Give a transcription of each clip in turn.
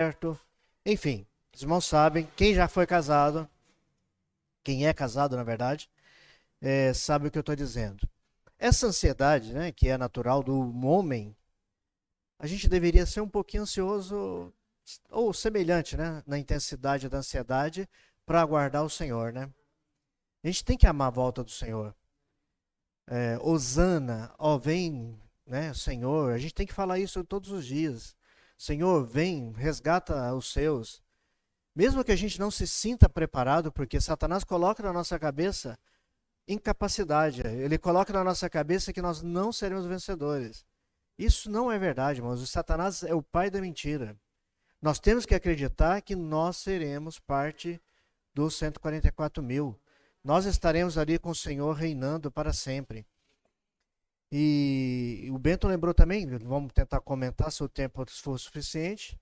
certo. Enfim, os irmãos sabem, quem já foi casado, quem é casado, na verdade, sabe o que eu estou dizendo. Essa ansiedade, né, que é natural do homem, a gente deveria ser um pouquinho ansioso, ou semelhante, né, na intensidade da ansiedade, para aguardar o Senhor, né? A gente tem que amar a volta do Senhor. Hosana, ó, vem, né, Senhor. A gente tem que falar isso todos os dias. Senhor, vem, resgata os seus. Mesmo que a gente não se sinta preparado, porque Satanás coloca na nossa cabeça incapacidade. Ele coloca na nossa cabeça que nós não seremos vencedores. Isso não é verdade, irmãos. O Satanás é o pai da mentira. Nós temos que acreditar que nós seremos parte dos 144 mil. Nós estaremos ali com o Senhor reinando para sempre. E o Bento lembrou também, vamos tentar comentar se o tempo for suficiente.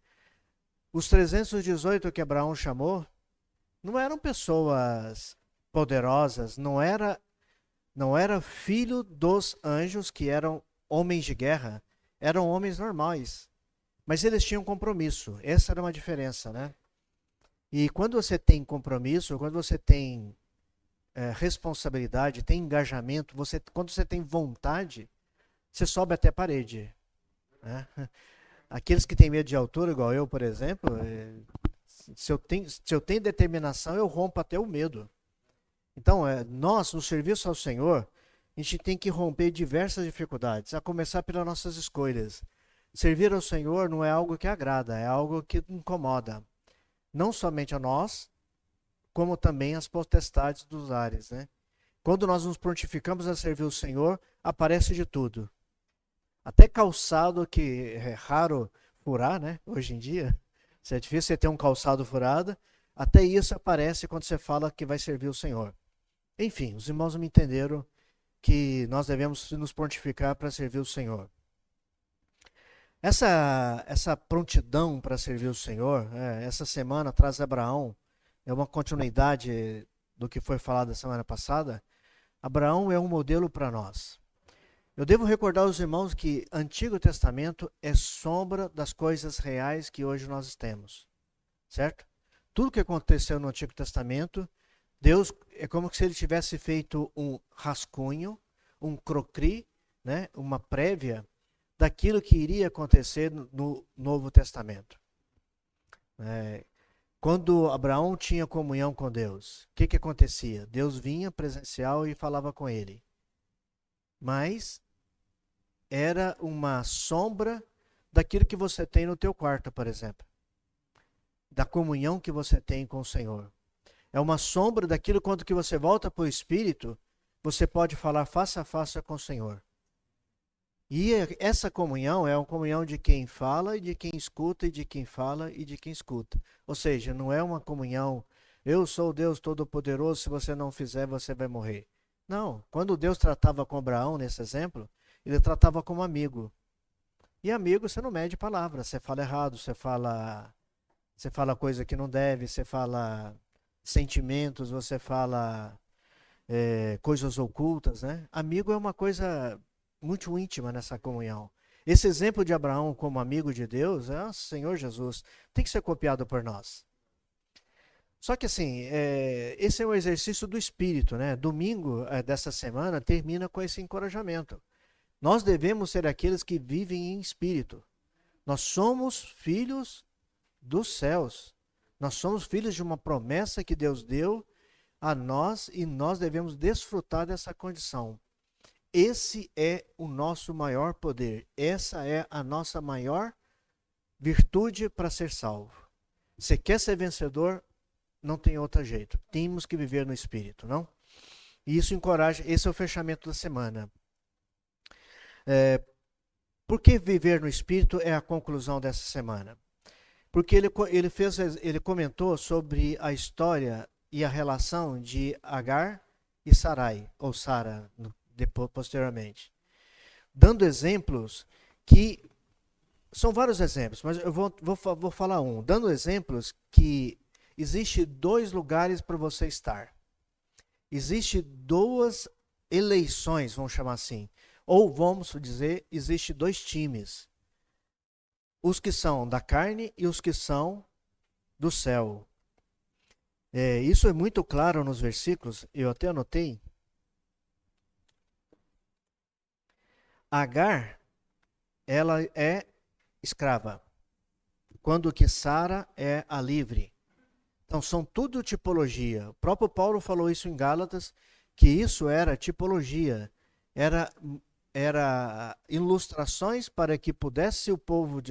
Os 318 que Abraão chamou não eram pessoas poderosas, não era filho dos anjos que eram homens de guerra, eram homens normais. Mas eles tinham compromisso, essa era uma diferença, né? E quando você tem compromisso, quando você tem responsabilidade, tem engajamento, quando você tem vontade, você sobe até a parede, né? Aqueles que têm medo de altura, igual eu, por exemplo, se eu tenho determinação, eu rompo até o medo. Então, nós, no serviço ao Senhor, a gente tem que romper diversas dificuldades, a começar pelas nossas escolhas. Servir ao Senhor não é algo que agrada, é algo que incomoda. Não somente a nós, como também as potestades dos ares, né? Quando nós nos prontificamos a servir o Senhor, aparece de tudo. Até calçado que é raro furar, né? Hoje em dia, se é difícil você ter um calçado furado, até isso aparece quando você fala que vai servir o Senhor. Enfim, os irmãos me entenderam que nós devemos nos prontificar para servir o Senhor. Essa prontidão para servir o Senhor, essa semana traz Abraão, é uma continuidade do que foi falado a semana passada. Abraão é um modelo para nós. Eu devo recordar aos irmãos que Antigo Testamento é sombra das coisas reais que hoje nós temos, certo? Tudo que aconteceu no Antigo Testamento, Deus é como se ele tivesse feito um rascunho, um croquis, né, uma prévia daquilo que iria acontecer no Novo Testamento. Quando Abraão tinha comunhão com Deus, o que acontecia? Deus vinha presencial e falava com ele. Mas era uma sombra daquilo que você tem no teu quarto, por exemplo. Da comunhão que você tem com o Senhor. É uma sombra daquilo quando que você volta para o Espírito, você pode falar face a face com o Senhor. E essa comunhão é uma comunhão de quem fala e de quem escuta, e de quem fala e de quem escuta. Ou seja, não é uma comunhão, eu sou o Deus Todo-Poderoso, se você não fizer, você vai morrer. Não, quando Deus tratava com Abraão, nesse exemplo, ele tratava como amigo. E amigo, você não mede palavras, você fala errado, você fala coisa que não deve, você fala sentimentos, você fala coisas ocultas, né? Amigo é uma coisa muito íntima nessa comunhão. Esse exemplo de Abraão como amigo de Deus, Senhor Jesus, tem que ser copiado por nós. Só que assim, esse é um exercício do Espírito, né? Domingo dessa semana termina com esse encorajamento. Nós devemos ser aqueles que vivem em espírito. Nós somos filhos dos céus. Nós somos filhos de uma promessa que Deus deu a nós e nós devemos desfrutar dessa condição. Esse é o nosso maior poder. Essa é a nossa maior virtude para ser salvo. Você quer ser vencedor? Não tem outro jeito. Temos que viver no Espírito, não? E isso encoraja. Esse é o fechamento da semana. Por que viver no Espírito é a conclusão dessa semana? Porque ele comentou sobre a história e a relação de Agar e Sarai, ou Sara, posteriormente. Dando exemplos que são vários exemplos, mas eu vou falar um. Dando exemplos que existe dois lugares para você estar. Existe duas eleições, vamos chamar assim. Ou vamos dizer, existe dois times. os que são da carne e os que são do céu. Isso é muito claro nos versículos, eu até anotei. Agar, ela é escrava, quando que Sara é a livre. Então, são tudo tipologia. O próprio Paulo falou isso em Gálatas, que isso era tipologia. Era ilustrações para que pudesse o povo,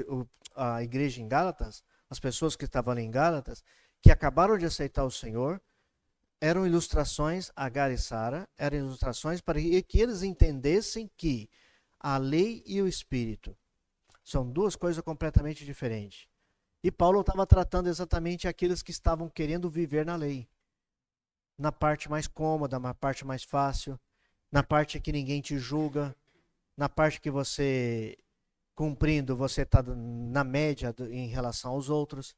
a igreja em Gálatas, as pessoas que estavam ali em Gálatas, que acabaram de aceitar o Senhor, eram ilustrações, Agar e Sara, eram ilustrações para que eles entendessem que a lei e o Espírito são duas coisas completamente diferentes. E Paulo estava tratando exatamente aqueles que estavam querendo viver na lei. Na parte mais cômoda, na parte mais fácil, na parte que ninguém te julga, na parte que você, cumprindo, você está na média em relação aos outros.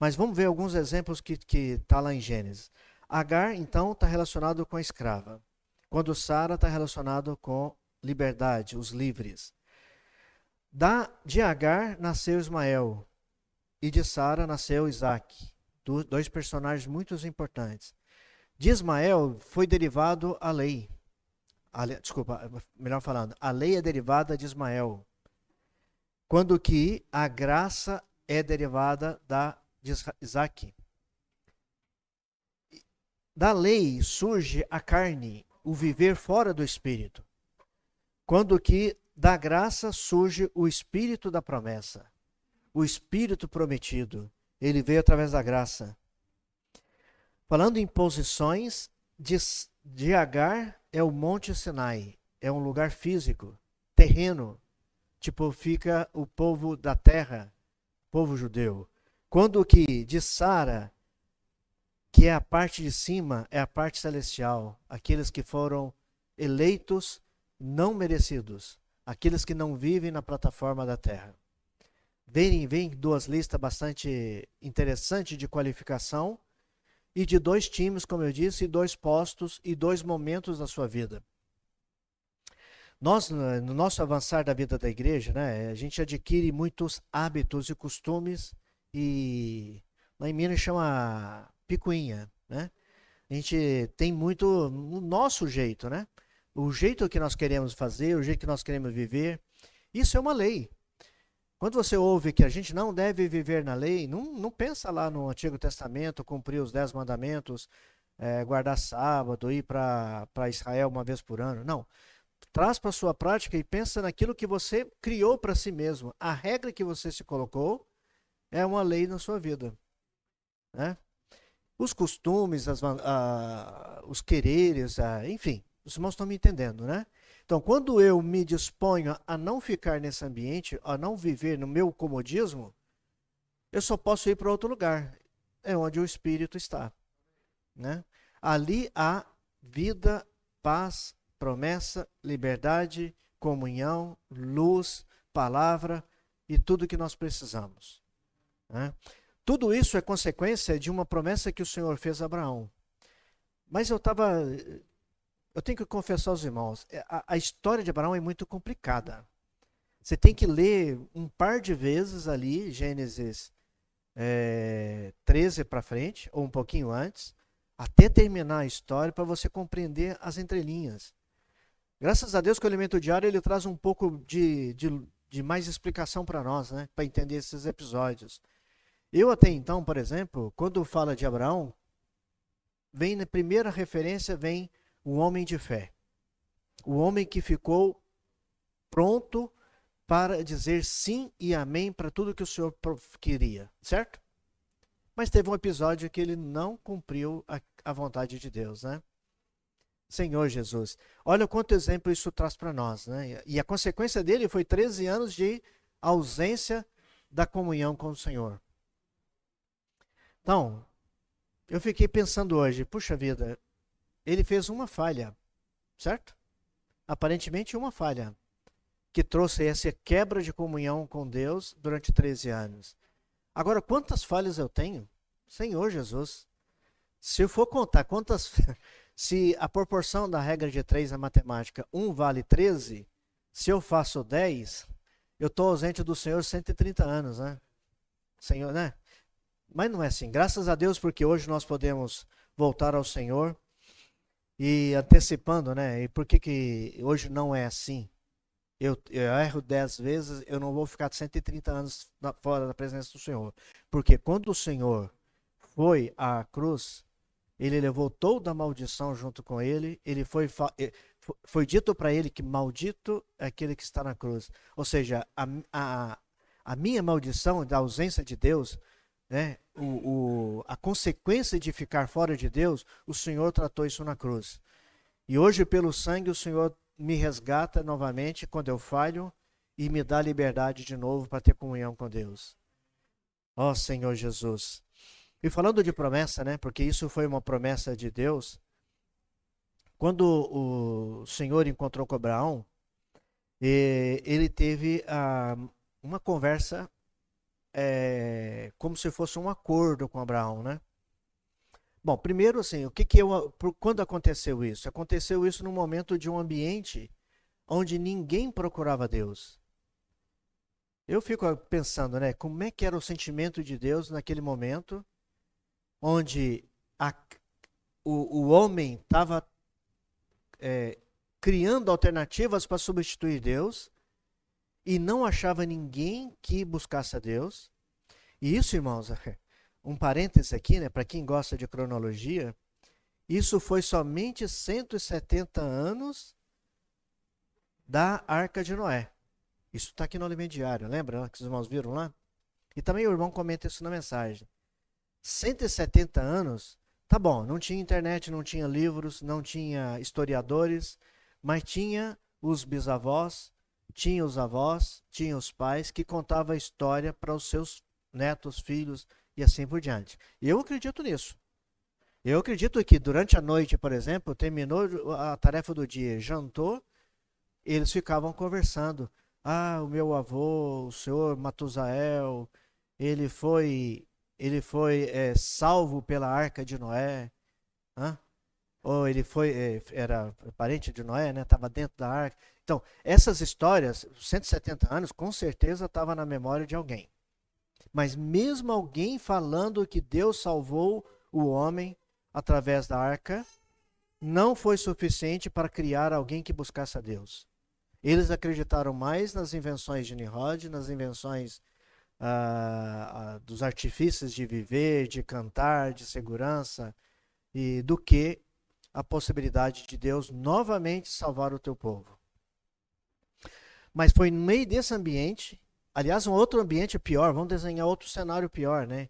Mas vamos ver alguns exemplos que está lá em Gênesis. Agar, então, está relacionado com a escrava. Quando Sara está relacionado com liberdade, os livres. De Agar nasceu Ismael. E de Sara nasceu Isaac. Dois personagens muito importantes. De Ismael foi derivado a lei. Desculpa, melhor falando, a lei é derivada de Ismael. Quando que a graça é derivada de Isaac. Da lei surge a carne, o viver fora do espírito. Quando que da graça surge o espírito da promessa. O espírito prometido, ele veio através da graça. Falando em posições, de Agar é o Monte Sinai, é um lugar físico, terreno, tipifica o povo da terra, povo judeu. Quando que de Sara, que é a parte de cima, é a parte celestial, aqueles que foram eleitos, não merecidos, aqueles que não vivem na plataforma da terra. Vem duas listas bastante interessantes de qualificação e de dois times, como eu disse, e dois postos e dois momentos da sua vida. Nós, no nosso avançar da vida da igreja, né, a gente adquire muitos hábitos e costumes e lá em Minas chama picuinha, né? A gente tem muito o nosso jeito, né? O jeito que nós queremos fazer, o jeito que nós queremos viver. Isso é uma lei. Quando você ouve que a gente não deve viver na lei, não pensa lá no Antigo Testamento, cumprir os 10 mandamentos, guardar sábado, ir para Israel uma vez por ano. Não. Traz para a sua prática e pensa naquilo que você criou para si mesmo. A regra que você se colocou é uma lei na sua vida. Né? Os costumes, os quereres, enfim, os irmãos estão me entendendo, né? Então, quando eu me disponho a não ficar nesse ambiente, a não viver no meu comodismo, eu só posso ir para outro lugar. É onde o Espírito está. Né? Ali há vida, paz, promessa, liberdade, comunhão, luz, palavra e tudo que nós precisamos. Né? Tudo isso é consequência de uma promessa que o Senhor fez a Abraão. Mas eu tenho que confessar aos irmãos, a história de Abraão é muito complicada. Você tem que ler um par de vezes ali, Gênesis 13 para frente, ou um pouquinho antes, até terminar a história para você compreender as entrelinhas. Graças a Deus que o Alimento Diário ele traz um pouco de mais explicação para nós, né, para entender esses episódios. Eu até então, por exemplo, quando fala de Abraão, vem na primeira referência, vem o homem de fé. O homem que ficou pronto para dizer sim e amém para tudo que o Senhor queria, certo? Mas teve um episódio que ele não cumpriu a vontade de Deus, né? Senhor Jesus. Olha quanto exemplo isso traz para nós, né? E a consequência dele foi 13 anos de ausência da comunhão com o Senhor. Então, eu fiquei pensando hoje, puxa vida, ele fez uma falha, certo? Aparentemente uma falha, que trouxe essa quebra de comunhão com Deus durante 13 anos. Agora, quantas falhas eu tenho? Senhor Jesus. Se eu for contar se a proporção da regra de 3 na matemática, 1 vale 13, se eu faço 10, Eu estou ausente do Senhor 130 anos, né? Senhor, né? Mas não é assim. Graças a Deus, porque hoje nós podemos voltar ao Senhor e antecipando, né? E por que que hoje não é assim? Eu erro 10 vezes, eu não vou ficar 130 anos fora da presença do Senhor. Porque quando o Senhor foi à cruz, ele levou toda a maldição junto com ele. Foi dito para ele que maldito é aquele que está na cruz. Ou seja, a minha maldição da ausência de Deus, né, a consequência de ficar fora de Deus, o Senhor tratou isso na cruz. E hoje, pelo sangue, o Senhor me resgata novamente quando eu falho e me dá liberdade de novo para ter comunhão com Deus. Ó Senhor Jesus. E falando de promessa, né? Porque isso foi uma promessa de Deus. Quando o Senhor encontrou com Abraão, ele teve uma conversa como se fosse um acordo com Abraão, né? Bom, primeiro assim, quando aconteceu isso? Aconteceu isso num momento de um ambiente onde ninguém procurava Deus. Eu fico pensando, né? Como é que era o sentimento de Deus naquele momento, onde o homem estava criando alternativas para substituir Deus e não achava ninguém que buscasse a Deus. E isso, irmãos, um parêntese aqui, né, para quem gosta de cronologia, isso foi somente 170 anos da Arca de Noé. Isso está aqui no Alimento Diário, lembra que os irmãos viram lá? E também o irmão comenta isso na mensagem. 170 anos, tá bom, não tinha internet, não tinha livros, não tinha historiadores, mas tinha os bisavós, tinha os avós, tinha os pais que contavam a história para os seus netos, filhos e assim por diante. Eu acredito nisso. Eu acredito que durante a noite, por exemplo, terminou a tarefa do dia, jantou, eles ficavam conversando. Ah, o meu avô, o senhor Matusael, ele foi salvo pela Arca de Noé. Hã? Ou ele era parente de Noé, né? Estava dentro da arca. Então, essas histórias, 170 anos, com certeza estava na memória de alguém. Mas mesmo alguém falando que Deus salvou o homem através da arca, não foi suficiente para criar alguém que buscasse a Deus. Eles acreditaram mais nas invenções de Nimrod, nas invenções dos artifícios de viver, de cantar, de segurança, do que a possibilidade de Deus novamente salvar o teu povo. Mas foi no meio desse ambiente, aliás, um outro ambiente pior, vamos desenhar outro cenário pior, né?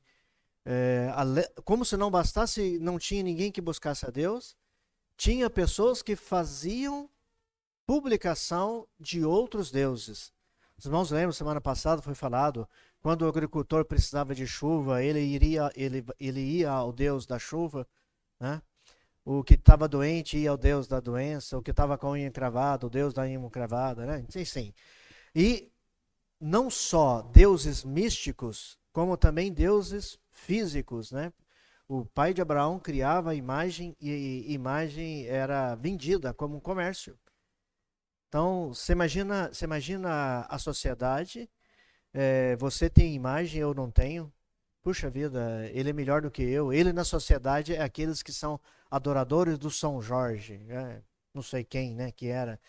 Como se não bastasse, não tinha ninguém que buscasse a Deus, tinha pessoas que faziam publicação de outros deuses. Os irmãos lembram, semana passada foi falado, quando o agricultor precisava de chuva, ele ia ao Deus da chuva, né? O que estava doente ia ao Deus da doença, o que estava com a unha encravada, o Deus da unha encravada, né? Sim. E não só deuses místicos, como também deuses físicos, né? O pai de Abraão criava a imagem e imagem era vendida como um comércio. Então, você imagina a sociedade, você tem imagem, eu não tenho. Puxa vida, ele é melhor do que eu. Ele na sociedade é aqueles que são adoradores do São Jorge, né? Não sei quem, né, que era.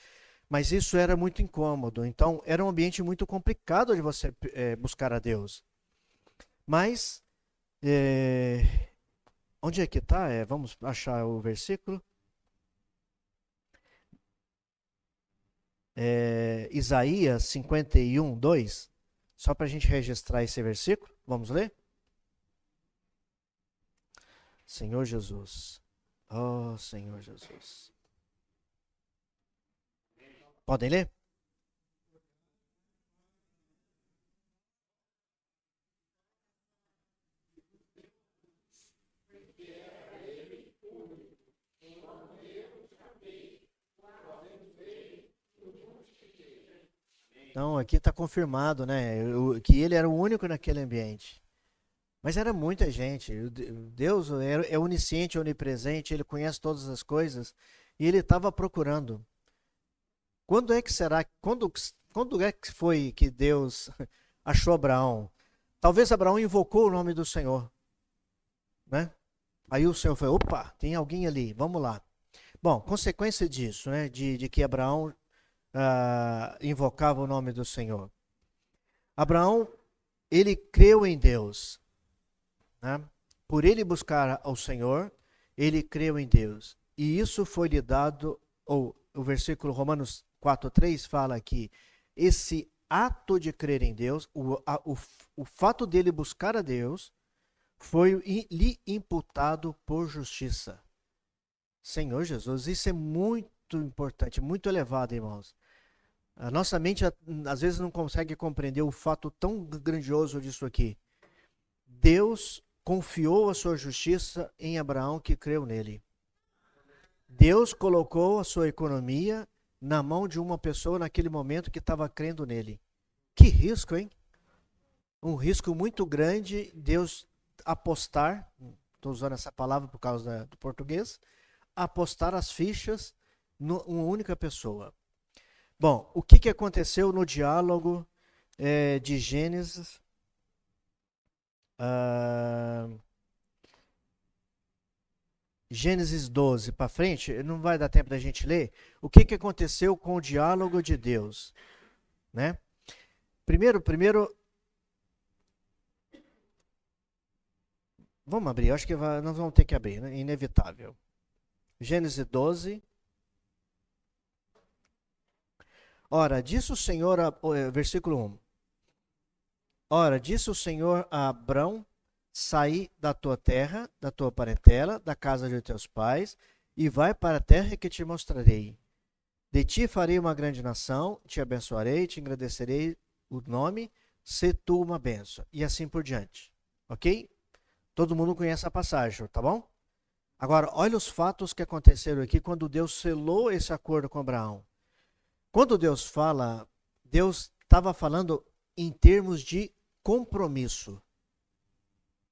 Mas isso era muito incômodo. Então, era um ambiente muito complicado de você buscar a Deus. Mas, onde é que está? Vamos achar o versículo. Isaías 51, 2. Só para a gente registrar esse versículo. Vamos ler? Senhor Jesus. Oh, Senhor Jesus. Podem ler? Então, aqui está confirmado, né? Que ele era o único naquele ambiente. Mas era muita gente. Deus é onisciente, onipresente, ele conhece todas as coisas. E ele estava procurando. Quando Quando é que foi que Deus achou Abraão? Talvez Abraão invocou o nome do Senhor, né? Aí o Senhor falou, opa, tem alguém ali, vamos lá. Bom, consequência disso, né, de que Abraão invocava o nome do Senhor. Abraão, ele creu em Deus, né? Por ele buscar ao Senhor, ele creu em Deus. E isso foi lhe dado, ou o versículo Romanos 4:3 fala que esse ato de crer em Deus, o fato dele buscar a Deus, foi lhe imputado por justiça. Senhor Jesus, isso é muito importante, muito elevado, irmãos. A nossa mente às vezes não consegue compreender o fato tão grandioso disso aqui. Deus confiou a sua justiça em Abraão que creu nele. Deus colocou a sua economia na mão de uma pessoa naquele momento que estava crendo nele. Que risco, hein? Um risco muito grande Deus apostar, estou usando essa palavra por causa do português, apostar as fichas numa única pessoa. Bom, o que aconteceu no diálogo de Gênesis? Gênesis 12 para frente, não vai dar tempo da gente ler. O que aconteceu com o diálogo de Deus, né? Primeiro, vamos abrir, acho que nós vamos ter que abrir, né? Inevitável. Gênesis 12. Ora, disse o Senhor, versículo 1. Ora, disse o Senhor a Abrão, saí da tua terra, da tua parentela, da casa de teus pais, e vai para a terra que te mostrarei. De ti farei uma grande nação, te abençoarei, te engrandecerei o nome, se tu uma bênção. E assim por diante. Ok? Todo mundo conhece a passagem, tá bom? Agora, olha os fatos que aconteceram aqui quando Deus selou esse acordo com Abraão. Quando Deus fala, Deus estava falando em termos de compromisso.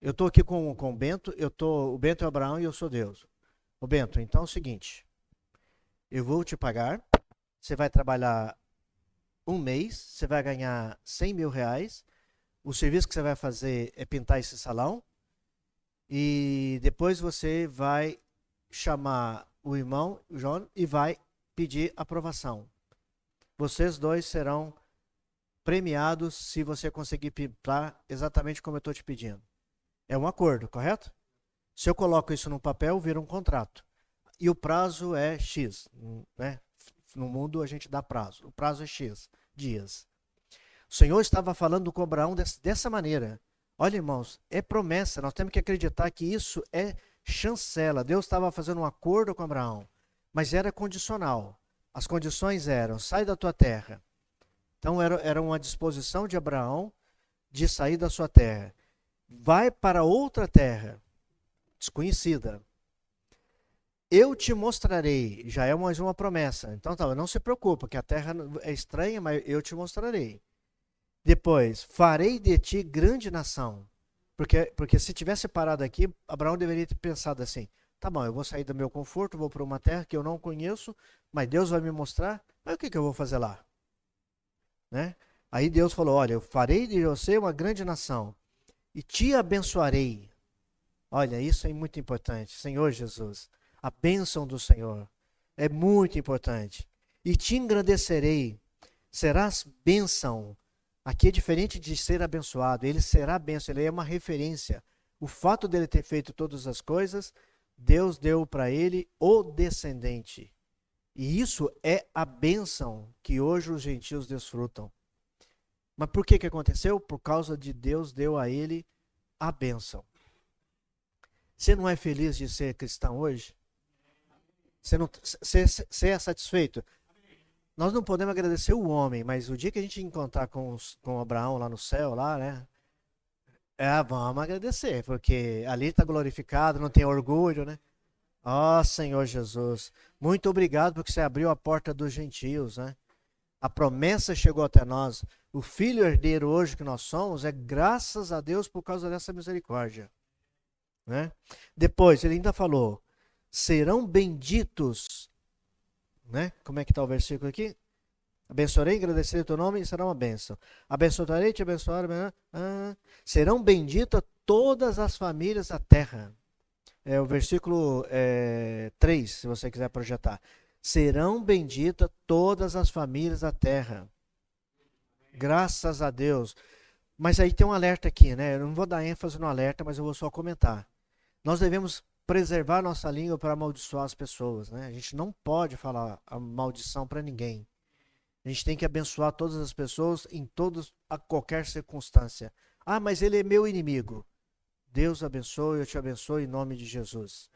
Eu estou aqui com o Bento, o Bento é Abraão e eu sou Deus. O Bento, então é o seguinte, eu vou te pagar, você vai trabalhar um mês, você vai ganhar 100 mil reais, o serviço que você vai fazer é pintar esse salão, e depois você vai chamar o irmão, o João, e vai pedir aprovação. Vocês dois serão premiados se você conseguir pintar exatamente como eu estou te pedindo. É um acordo, correto? Se eu coloco isso no papel, vira um contrato. E o prazo é X, né? No mundo a gente dá prazo. O prazo é X dias. O Senhor estava falando com Abraão dessa maneira. Olha, irmãos, é promessa. Nós temos que acreditar que isso é chancela. Deus estava fazendo um acordo com Abraão, mas era condicional. As condições eram, sai da tua terra. Então era uma disposição de Abraão de sair da sua terra. Vai para outra terra, desconhecida. Eu te mostrarei, já é mais uma promessa. Então não se preocupa, que a terra é estranha, mas eu te mostrarei. Depois, farei de ti grande nação. Porque se tivesse parado aqui, Abraão deveria ter pensado assim, tá bom, eu vou sair do meu conforto, vou para uma terra que eu não conheço, mas Deus vai me mostrar, mas o que eu vou fazer lá? Né? Aí Deus falou, olha, eu farei de você uma grande nação e te abençoarei. Olha, isso é muito importante, Senhor Jesus. A bênção do Senhor é muito importante. E te engrandecerei, serás bênção. Aqui é diferente de ser abençoado, ele será bênção, ele é uma referência. O fato dele ter feito todas as coisas, Deus deu para ele o descendente. E isso é a bênção que hoje os gentios desfrutam. Mas por que aconteceu? Por causa de Deus deu a ele a bênção. Você não é feliz de ser cristão hoje? Você é satisfeito? Nós não podemos agradecer o homem, mas o dia que a gente encontrar com Abraão lá no céu, lá, né? Vamos agradecer, porque ali está glorificado, não tem orgulho, né? Ó Senhor Jesus, muito obrigado porque você abriu a porta dos gentios, né? A promessa chegou até nós. O filho herdeiro hoje que nós somos é graças a Deus por causa dessa misericórdia. Né? Depois, ele ainda falou, serão benditos, né? Como é que está o versículo aqui? Abençoarei, agradecerei o teu nome e será uma bênção. Abençoarei, te abençoarei. Serão benditas todas as famílias da terra. É o versículo 3, se você quiser projetar. Serão benditas todas as famílias da terra. Graças a Deus. Mas aí tem um alerta aqui, né? Eu não vou dar ênfase no alerta, mas eu vou só comentar. Nós devemos preservar nossa língua para amaldiçoar as pessoas, né? A gente não pode falar a maldição para ninguém. A gente tem que abençoar todas as pessoas em a qualquer circunstância. Ah, mas ele é meu inimigo. Deus abençoe, eu te abençoe em nome de Jesus.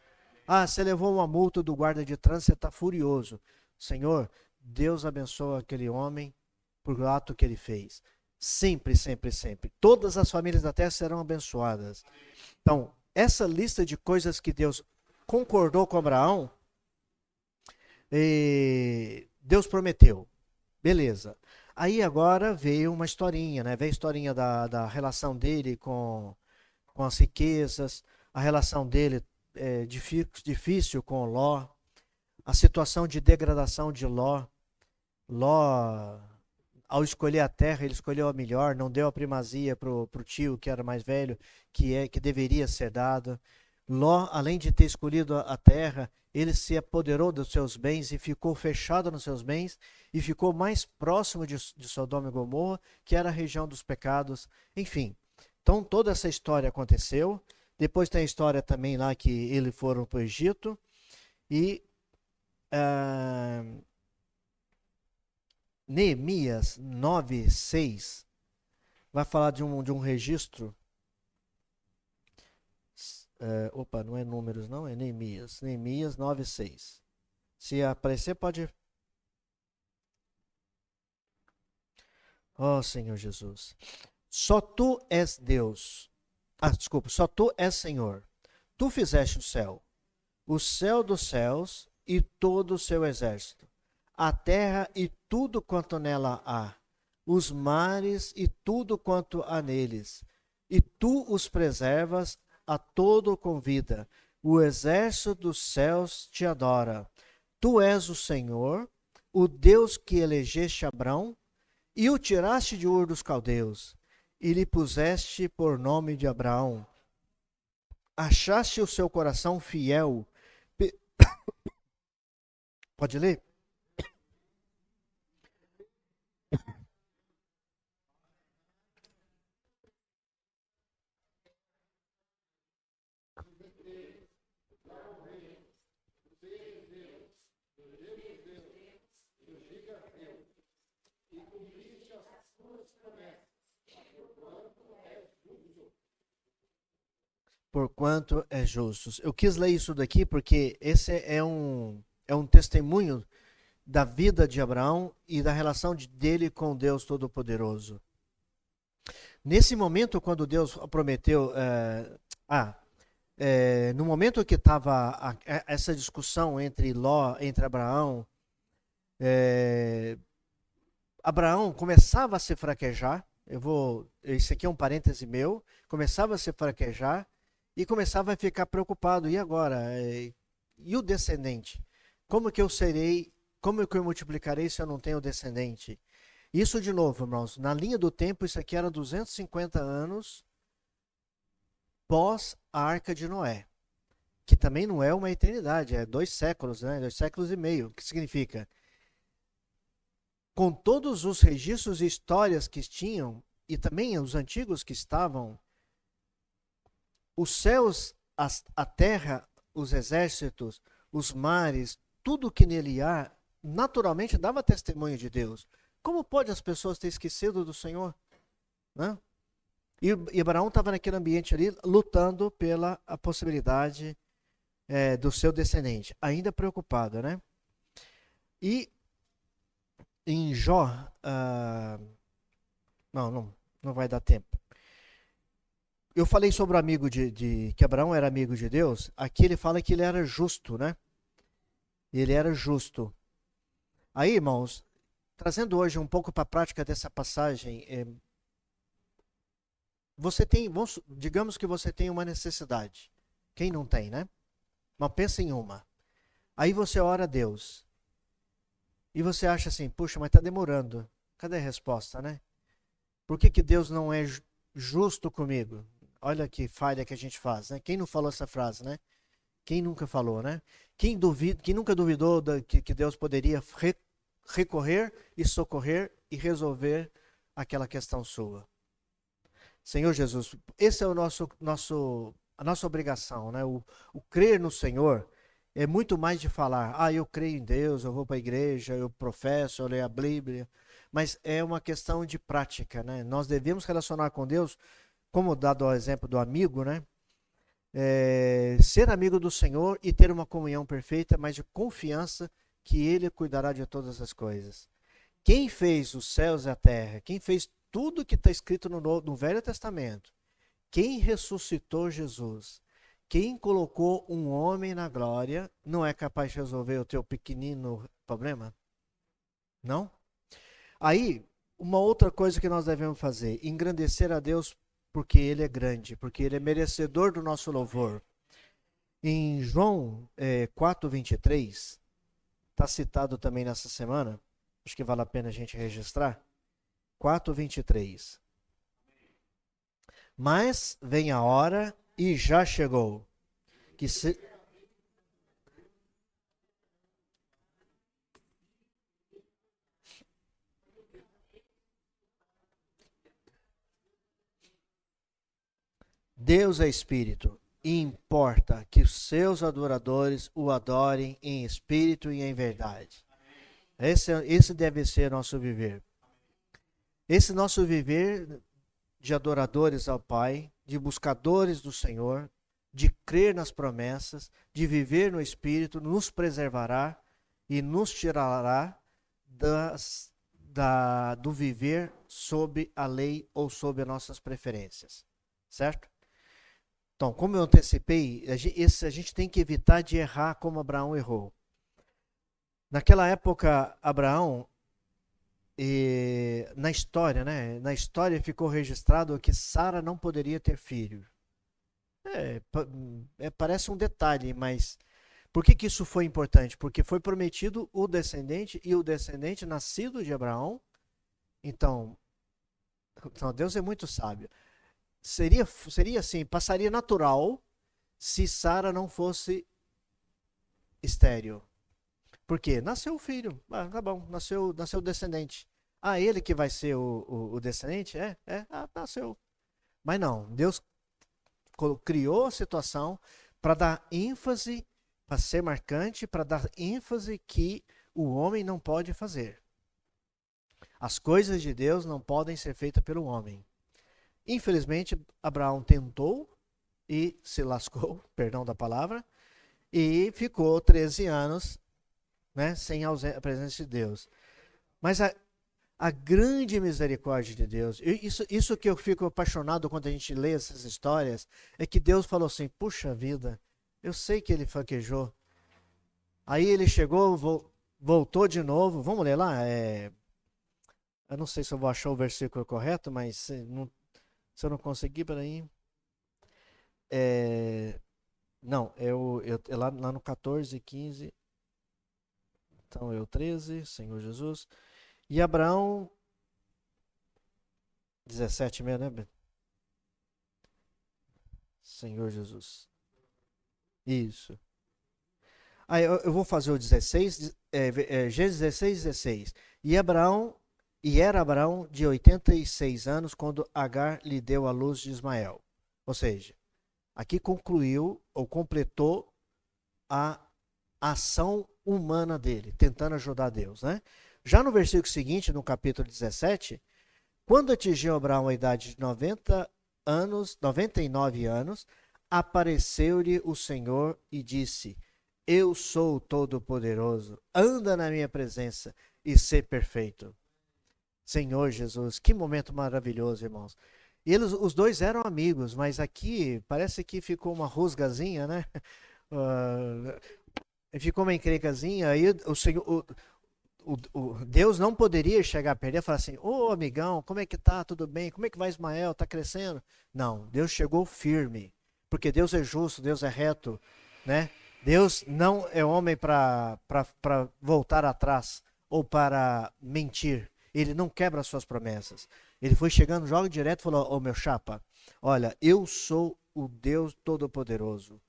Ah, você levou uma multa do guarda de trânsito, você está furioso. Senhor, Deus abençoe aquele homem por o ato que ele fez. Sempre, sempre, sempre. Todas as famílias da terra serão abençoadas. Então, essa lista de coisas que Deus concordou com Abraão, Deus prometeu. Beleza. Aí agora veio uma historinha, né? Veio a historinha da relação dele com as riquezas, a relação dele difícil com Ló, a situação de degradação de Ló. Ló, ao escolher a terra, ele escolheu a melhor, não deu a primazia para o tio, que era mais velho, que deveria ser dada. Ló, além de ter escolhido a terra, ele se apoderou dos seus bens e ficou fechado nos seus bens e ficou mais próximo de Sodoma e Gomorra, que era a região dos pecados. Enfim, então toda essa história aconteceu. Depois tem a história também lá que eles foram para o Egito. E Neemias 9:6 vai falar de um registro. Opa, não é Números não, é Neemias. Neemias 9:6. Se aparecer, pode... Oh, Senhor Jesus. Só tu és Deus. Desculpa, só tu és Senhor. Tu fizeste o céu dos céus e todo o seu exército, a terra e tudo quanto nela há, os mares e tudo quanto há neles. E tu os preservas a todo com vida. O exército dos céus te adora. Tu és o Senhor, o Deus que elegeste Abrão e o tiraste de Ur dos Caldeus e lhe puseste por nome de Abraão. Achaste o seu coração fiel. Pode ler? Porquanto é justo. Eu quis ler isso daqui porque esse é um testemunho da vida de Abraão e da relação dele com Deus Todo-Poderoso. Nesse momento, quando Deus prometeu... no momento que estava essa discussão entre Abraão, Abraão começava a se fraquejar. Esse aqui é um parêntese meu. Começava a se fraquejar e começava a ficar preocupado. E agora? E o descendente? Como que eu serei? Como que eu multiplicarei se eu não tenho descendente? Isso, de novo, irmãos, na linha do tempo, isso aqui era 250 anos pós a Arca de Noé, que também não é uma eternidade, é 2 séculos, né? 2 séculos e meio. O que significa? Com todos os registros e histórias que tinham, e também os antigos que estavam, os céus, a terra, os exércitos, os mares, tudo que nele há, naturalmente dava testemunho de Deus. Como pode as pessoas ter esquecido do Senhor? Né? E Abraão estava naquele ambiente ali, lutando pela a possibilidade do seu descendente, ainda preocupado, né? E em Jó, não vai dar tempo. Eu falei sobre o amigo que Abraão era amigo de Deus. Aqui ele fala que ele era justo, né? Ele era justo. Aí, irmãos, trazendo hoje um pouco para a prática dessa passagem, digamos que você tem uma necessidade. Quem não tem, né? Mas pensa em uma. Aí você ora a Deus. E você acha assim, puxa, mas está demorando. Cadê a resposta, né? Por que Deus não é justo comigo? Olha que falha que a gente faz, né? Quem não falou essa frase, né? Quem nunca falou, né? Quem nunca duvidou que Deus poderia recorrer e socorrer e resolver aquela questão sua? Senhor Jesus, esse é a nossa obrigação, né? O crer no Senhor é muito mais de falar, eu creio em Deus, eu vou para a igreja, eu professo, eu leio a Bíblia, mas é uma questão de prática, né? Nós devemos relacionar com Deus, como dado o exemplo do amigo, né? Ser amigo do Senhor e ter uma comunhão perfeita, mas de confiança que Ele cuidará de todas as coisas. Quem fez os céus e a terra, quem fez tudo que está escrito no Velho Testamento, quem ressuscitou Jesus, quem colocou um homem na glória, não é capaz de resolver o teu pequenino problema? Não? Aí, uma outra coisa que nós devemos fazer, engrandecer a Deus porque Ele é grande, porque Ele é merecedor do nosso louvor. Em João 4:23, está citado também nessa semana, acho que vale a pena a gente registrar, 4:23. Mas vem a hora, e já chegou, que se... Deus é Espírito, e importa que os seus adoradores o adorem em espírito e em verdade. Esse deve ser nosso viver. Esse nosso viver de adoradores ao Pai, de buscadores do Senhor, de crer nas promessas, de viver no Espírito, nos preservará e nos tirará do viver sob a lei ou sob as nossas preferências. Certo? Então, como eu antecipei, a gente tem que evitar de errar como Abraão errou. Naquela época, Abraão, na história, né? Na história ficou registrado que Sara não poderia ter filho. Parece um detalhe, mas por que isso foi importante? Porque foi prometido o descendente e o descendente nascido de Abraão. Então Deus é muito sábio. Seria assim, passaria natural se Sara não fosse estéril. Por quê? Nasceu o filho. Tá bom, nasceu o descendente. Ele que vai ser o descendente? Nasceu. Mas não, Deus criou a situação para dar ênfase, para ser marcante, para dar ênfase que o homem não pode fazer. As coisas de Deus não podem ser feitas pelo homem. Infelizmente, Abraão tentou e se lascou, perdão da palavra, e ficou 13 anos, né, sem a presença de Deus. Mas a grande misericórdia de Deus, isso que eu fico apaixonado quando a gente lê essas histórias, é que Deus falou assim, puxa vida, eu sei que ele fraquejou. Aí ele chegou, voltou de novo, vamos ler lá? Eu não sei se eu vou achar o versículo correto, mas se eu não conseguir, peraí. Não, é lá no 14, 15. Então é o 13, Senhor Jesus. E Abraão, 17 mesmo, né? Senhor Jesus. Isso. Aí eu vou fazer o 16, Gênesis 16, 16. E era Abraão de 86 anos quando Agar lhe deu a luz de Ismael. Ou seja, aqui concluiu ou completou a ação humana dele, tentando ajudar Deus, né? Já no versículo seguinte, no capítulo 17, quando atingiu Abraão a idade de 99 anos, apareceu-lhe o Senhor e disse: Eu sou o Todo-Poderoso, anda na minha presença e sê perfeito. Senhor Jesus, que momento maravilhoso, irmãos. Os dois eram amigos, mas aqui parece que ficou uma rusgazinha, né? Ficou uma encrencazinha, aí o Senhor, Deus não poderia chegar perto dele e falar assim, amigão, como é que tá? Tudo bem? Como é que vai Ismael? Tá crescendo? Não, Deus chegou firme, porque Deus é justo, Deus é reto, né? Deus não é homem para voltar atrás ou para mentir. Ele não quebra as suas promessas. Ele foi chegando, joga direto e falou: ô meu chapa, olha, eu sou o Deus Todo-Poderoso.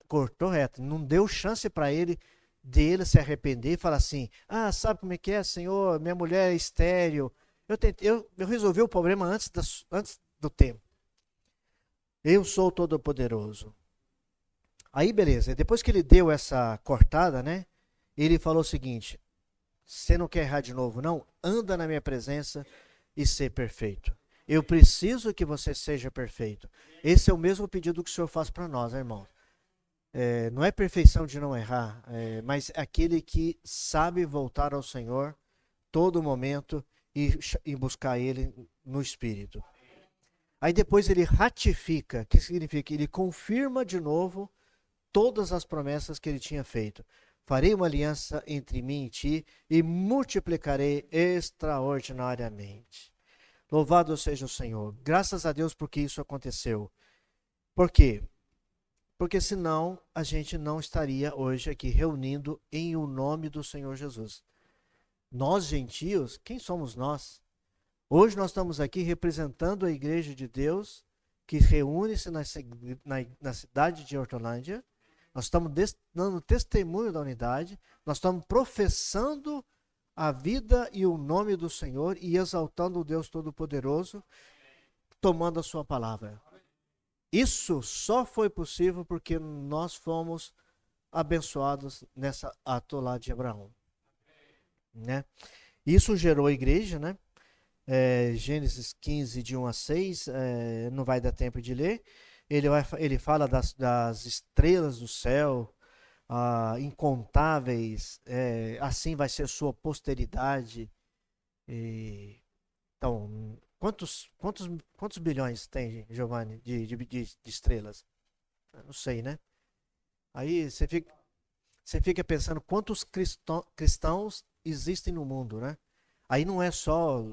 Cortou reto, não deu chance para ele dele se arrepender e falar assim: ah, sabe como é que é, Senhor? Minha mulher é estéril. Eu resolvi o problema antes do tempo. Eu sou o Todo-Poderoso. Aí, beleza. Depois que ele deu essa cortada, né? Ele falou o seguinte: você não quer errar de novo, não? Anda na minha presença e ser perfeito. Eu preciso que você seja perfeito. Esse é o mesmo pedido que o Senhor faz para nós, né, irmão? Não é perfeição de não errar, mas aquele que sabe voltar ao Senhor todo momento e buscar Ele no Espírito. Aí depois ele ratifica, que significa? Ele confirma de novo todas as promessas que ele tinha feito. Farei uma aliança entre mim e ti e multiplicarei extraordinariamente. Louvado seja o Senhor. Graças a Deus porque isso aconteceu. Por quê? Porque senão a gente não estaria hoje aqui reunindo em o nome do Senhor Jesus. Nós gentios, quem somos nós? Hoje nós estamos aqui representando a Igreja de Deus que reúne-se na cidade de Hortolândia. Nós estamos dando testemunho da unidade, nós estamos professando a vida e o nome do Senhor e exaltando o Deus Todo-Poderoso, tomando a sua palavra. Isso só foi possível porque nós fomos abençoados nessa ato lá de Abraão. Né? Isso gerou a igreja, né? Gênesis 15, de 1 a 6, não vai dar tempo de ler. Ele fala das estrelas do céu, incontáveis, assim vai ser sua posteridade. Então, quantos bilhões tem, Giovanni, de estrelas? Eu não sei, né? Aí você fica pensando quantos cristãos existem no mundo, né? Aí não é só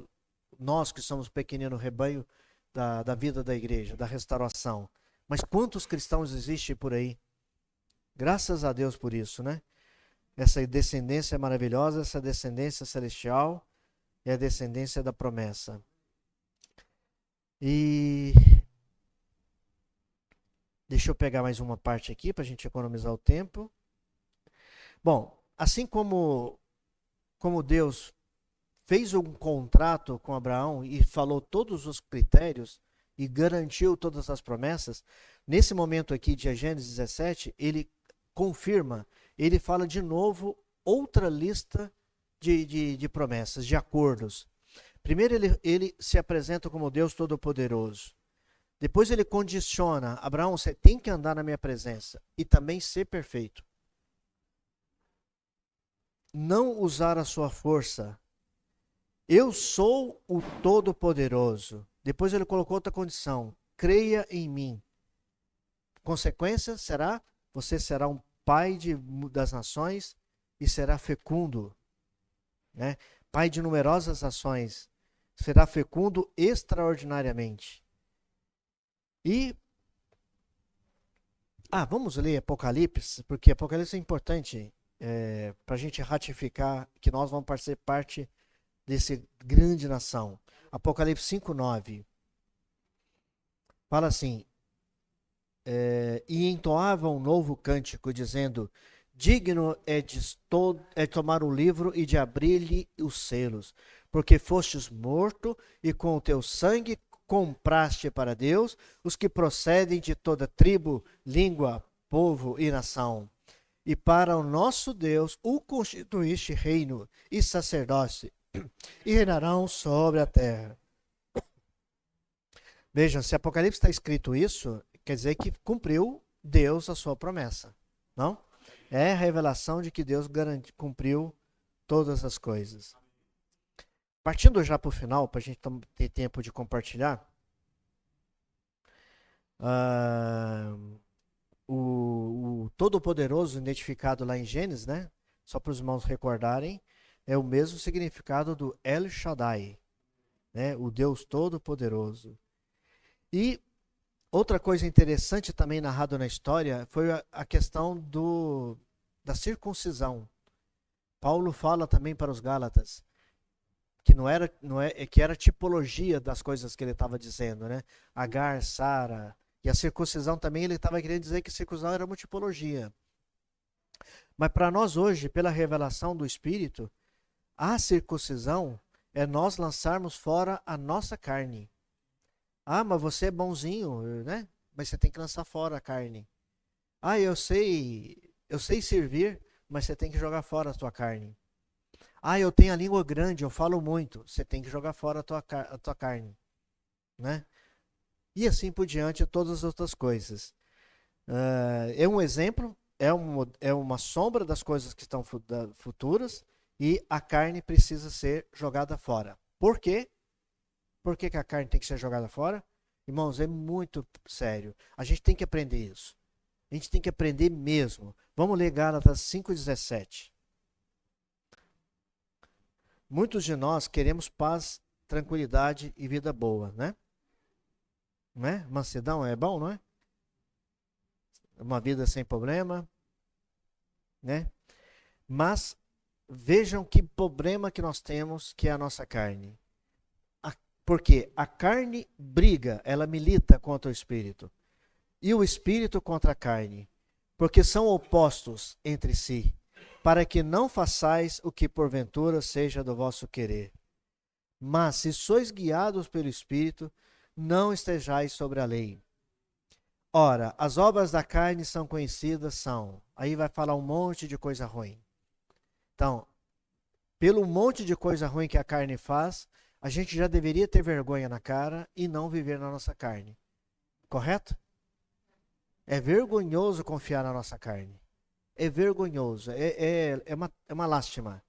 nós que somos o pequenino rebanho da vida da igreja, da restauração. Mas quantos cristãos existem por aí? Graças a Deus por isso, né? Essa descendência maravilhosa, essa descendência celestial é a descendência da promessa. E deixa eu pegar mais uma parte aqui para a gente economizar o tempo. Bom, assim como Deus fez um contrato com Abraão e falou todos os critérios e garantiu todas as promessas, nesse momento aqui de Gênesis 17, ele confirma, ele fala de novo outra lista de promessas, de acordos. Primeiro ele se apresenta como Deus Todo-Poderoso. Depois ele condiciona: Abraão, você tem que andar na minha presença e também ser perfeito. Não usar a sua força. Eu sou o Todo-Poderoso. Depois ele colocou outra condição: creia em mim. Consequência será: você será um pai das nações e será fecundo, né? Pai de numerosas nações, será fecundo extraordinariamente. E vamos ler Apocalipse, porque Apocalipse é importante para a gente ratificar que nós vamos ser parte desse grande nação. Apocalipse 5:9 fala assim: e entoavam um novo cântico, dizendo: digno é tomar o livro e de abrir-lhe os selos, porque fostes morto e com o teu sangue compraste para Deus os que procedem de toda tribo, língua, povo e nação. E para o nosso Deus o constituíste reino e sacerdócio, e reinarão sobre a terra. Vejam, se Apocalipse está escrito isso, quer dizer que cumpriu Deus a sua promessa, não? É a revelação de que Deus cumpriu todas as coisas. Partindo já para o final, para a gente ter tempo de compartilhar, o Todo-Poderoso identificado lá em Gênesis, né? Só para os irmãos recordarem, é o mesmo significado do El Shaddai, né? O Deus Todo-Poderoso. E outra coisa interessante também narrada na história foi a questão da circuncisão. Paulo fala também para os Gálatas que que era tipologia das coisas que ele estava dizendo, né? Agar, Sara, e a circuncisão também ele estava querendo dizer que circuncisão era uma tipologia. Mas para nós hoje, pela revelação do Espírito, a circuncisão é nós lançarmos fora a nossa carne. Ah, mas você é bonzinho, né? Mas você tem que lançar fora a carne. Ah, eu sei servir, mas você tem que jogar fora a tua carne. Ah, eu tenho a língua grande, eu falo muito. Você tem que jogar fora a tua carne, né? E assim por diante, todas as outras coisas. É um exemplo, é uma sombra das coisas que estão futuras, e a carne precisa ser jogada fora. Por quê? Por que a carne tem que ser jogada fora? Irmãos, é muito sério. A gente tem que aprender isso. A gente tem que aprender mesmo. Vamos ler Gálatas 5,17. Muitos de nós queremos paz, tranquilidade e vida boa, né? Não é? Mansidão é bom, não é? Uma vida sem problema, né? Mas vejam que problema que nós temos, que é a nossa carne. Porque a carne briga, ela milita contra o espírito. E o espírito contra a carne. Porque são opostos entre si, para que não façais o que porventura seja do vosso querer. Mas se sois guiados pelo Espírito, não estejais sobre a lei. Ora, as obras da carne são conhecidas, aí vai falar um monte de coisa ruim. Então, pelo monte de coisa ruim que a carne faz, a gente já deveria ter vergonha na cara e não viver na nossa carne. Correto? É vergonhoso confiar na nossa carne. É vergonhoso, é uma lástima.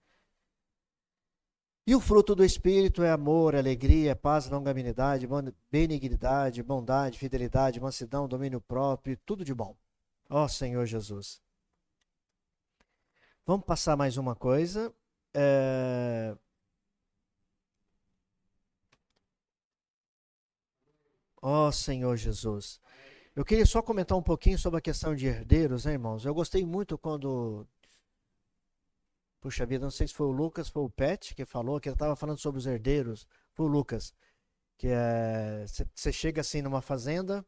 E o fruto do Espírito é amor, alegria, paz, longanimidade, benignidade, bondade, fidelidade, mansidão, domínio próprio, tudo de bom. Ó Senhor Jesus. Vamos passar mais uma coisa. Ó Senhor Jesus. Eu queria só comentar um pouquinho sobre a questão de herdeiros, né, irmãos? Eu gostei muito quando... Puxa vida, não sei se foi o Lucas, foi o Pet que falou, que ele estava falando sobre os herdeiros. Foi o Lucas. Que você chega assim numa fazenda,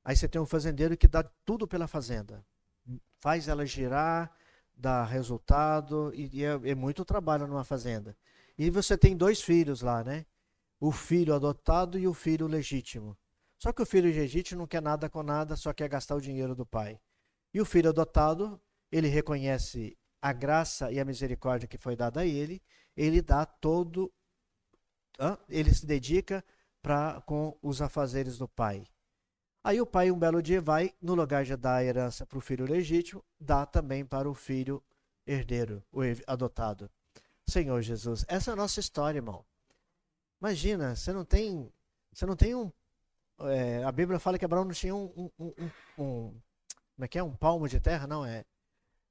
aí você tem um fazendeiro que dá tudo pela fazenda. Faz ela girar, dá resultado, e é muito trabalho numa fazenda. E você tem 2 filhos lá, né? O filho adotado e o filho legítimo. Só que o filho legítimo não quer nada com nada, só quer gastar o dinheiro do pai. E o filho adotado, ele reconhece a graça e a misericórdia que foi dada a ele, ele dá todo, ele se dedica com os afazeres do pai. Aí o pai, um belo dia, vai, no lugar de dar a herança para o filho legítimo, dá também para o filho herdeiro, o adotado. Senhor Jesus, essa é a nossa história, irmão. Imagina, você não tem um... a Bíblia fala que Abraão não tinha como é que é? Um palmo de terra? Não,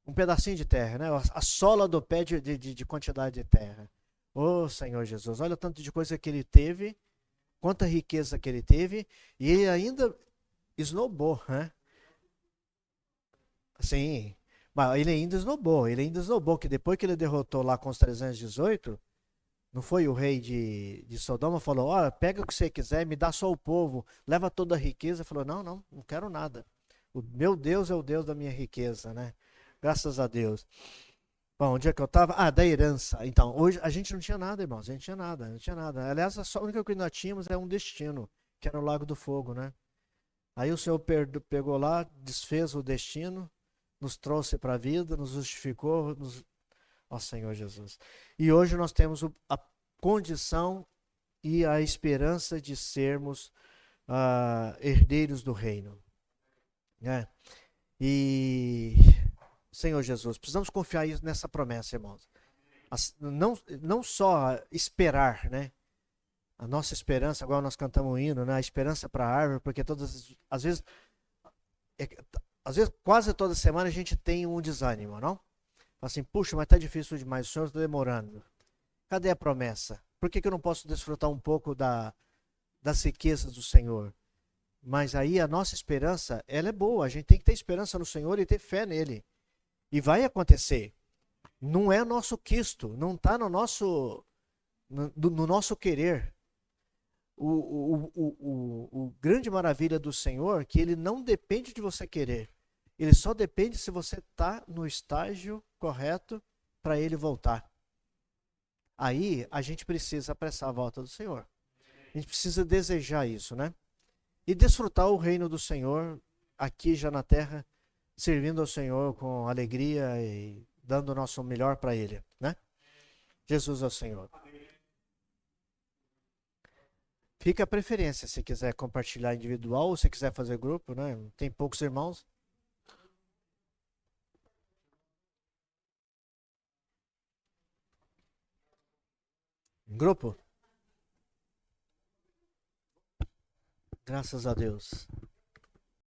um pedacinho de terra, né? A sola do pé de quantidade de terra. Ô Senhor Jesus, olha o tanto de coisa que ele teve, quanta riqueza que ele teve, e ele ainda esnobou, né? Sim, mas ele ainda esnobou, que depois que ele derrotou lá com os 318, não foi o rei de Sodoma, falou, olha, pega o que você quiser, me dá só o povo, leva toda a riqueza, falou, não quero nada. O meu Deus é o Deus da minha riqueza, né? Graças a Deus. Bom, onde é que eu estava? Da herança. Então, hoje a gente não tinha nada, irmãos. A gente não tinha nada. Aliás, a única coisa que nós tínhamos é um destino, que era o Lago do Fogo, né? Aí o Senhor pegou lá, desfez o destino, nos trouxe para a vida, nos justificou, ó Senhor Jesus. E hoje nós temos a condição e a esperança de sermos herdeiros do reino, né? E... Senhor Jesus, precisamos confiar nessa promessa, irmãos. Não só esperar, né? A nossa esperança, agora nós cantamos um hino, né? A esperança para a árvore, porque às vezes, quase toda semana a gente tem um desânimo, não? Assim, puxa, mas está difícil demais, o Senhor está demorando. Cadê a promessa? Por que eu não posso desfrutar um pouco das riquezas do Senhor? Mas aí a nossa esperança, ela é boa, a gente tem que ter esperança no Senhor e ter fé nele. E vai acontecer. Não é nosso quisto, não está no nosso querer. O grande maravilha do Senhor é que ele não depende de você querer. Ele só depende se você está no estágio correto para ele voltar. Aí a gente precisa apressar a volta do Senhor. A gente precisa desejar isso, né? E desfrutar o reino do Senhor aqui já na terra, servindo ao Senhor com alegria e dando o nosso melhor para Ele, né? Jesus é o Senhor. Fica a preferência se quiser compartilhar individual ou se quiser fazer grupo, né? Tem poucos irmãos. Grupo? Graças a Deus.